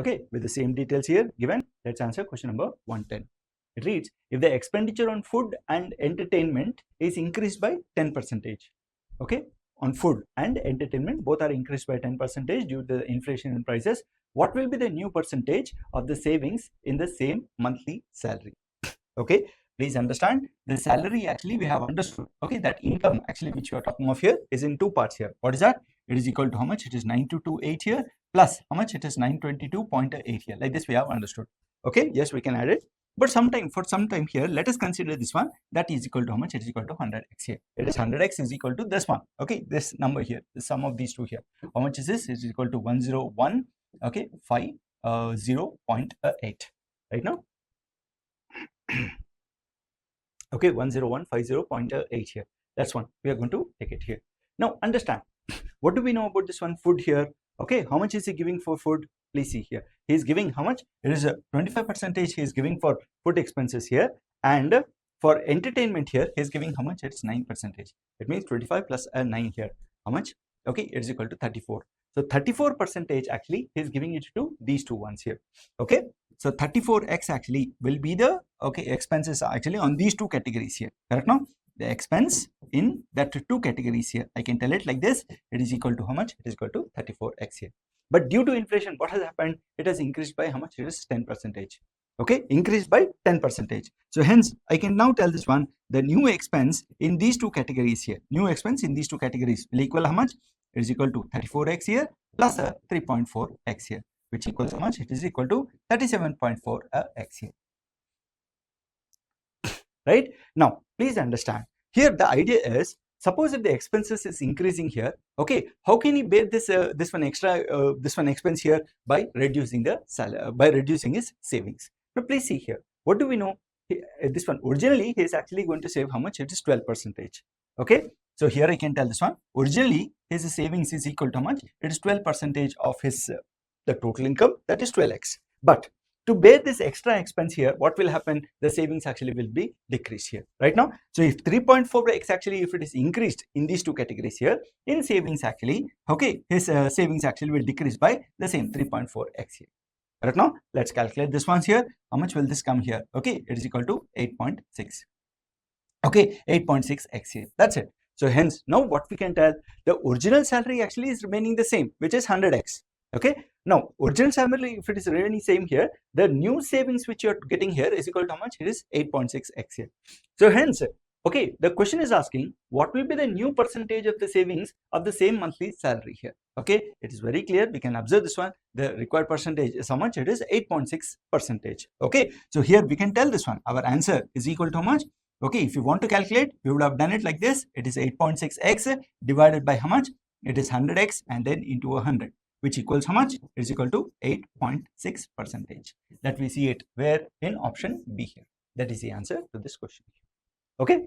Okay, with the same details here given, let's answer question number 110. It reads, if the expenditure on food and entertainment is increased by 10%, okay, on food and entertainment both are increased by 10% due to the inflation in prices, what will be the new percentage of the savings in the same monthly salary? Okay, please understand, the salary actually we have understood, okay, that income actually which you are talking of here is in two parts here. What is that? It is equal to how much? It is 9228 here plus how much? It is 922.8 here. Like this we have understood. Okay, yes, we can add it, but for some time here let us consider this one, that is equal to how much? It is equal to 100x here. It is 100x is equal to this one, okay, this number here, the sum of these two here. How much is this? It is equal to 101, okay, 50.8 right now. Okay, 10150.8 here. That's one. We are going to take it here. Now understand, what do we know about this one? Food here. Okay, how much is he giving for food? Please see here. He is giving how much? It is a 25% he is giving for food expenses here, and for entertainment here he is giving how much? It's 9%. It means 25 plus 9 here. How much? Okay, it is equal to 34. So 34% actually he is giving it to these two ones here. Okay, so 34x actually will be the expenses actually on these two categories here. Correct now? The expense in that two categories here. I can tell it like this. It is equal to how much? It is equal to 34x here. But due to inflation, what has happened? It has increased by how much? It is 10%. Okay, increased by 10%. So hence, I can now tell this one, the new expense in these two categories here. New expense in these two categories will equal how much? It is equal to 34x here plus a 3.4x here, which equals how much? It is equal to 37.4x here. Right now, please understand here the idea is, suppose if the expenses is increasing here, okay, how can he bear this this one expense here? By reducing the salary, by reducing his savings. Now please see here, what do we know? This one originally he is actually going to save how much? It is 12%. Okay, so here I can tell this one, originally his savings is equal to how much? It is 12% of his the total income, that is 12x. But to bear this extra expense here, what will happen? The savings actually will be decreased here right now. So if 3.4x actually if it is increased in these two categories here, in savings actually, okay, his savings actually will decrease by the same 3.4x here. Right now, let's calculate this ones here. How much will this come here? Okay, it is equal to 8.6. Okay, 8.6x here. That's it. So hence now what we can tell, the original salary actually is remaining the same, which is 100x. Okay, now original salary if it is remaining same here, the new savings which you are getting here is equal to how much? It is 8.6x here. So hence, okay, the question is asking what will be the new percentage of the savings of the same monthly salary here. Okay, it is very clear, we can observe this one, the required percentage is how much? It is 8.6%. Okay, so here we can tell this one, our answer is equal to how much? Okay, if you want to calculate, we would have done it like this. It is 8.6x divided by how much? It is 100x and then into 100, which equals how much? It is equal to 8.6%. That we see it where? In option B here. That is the answer to this question. Okay.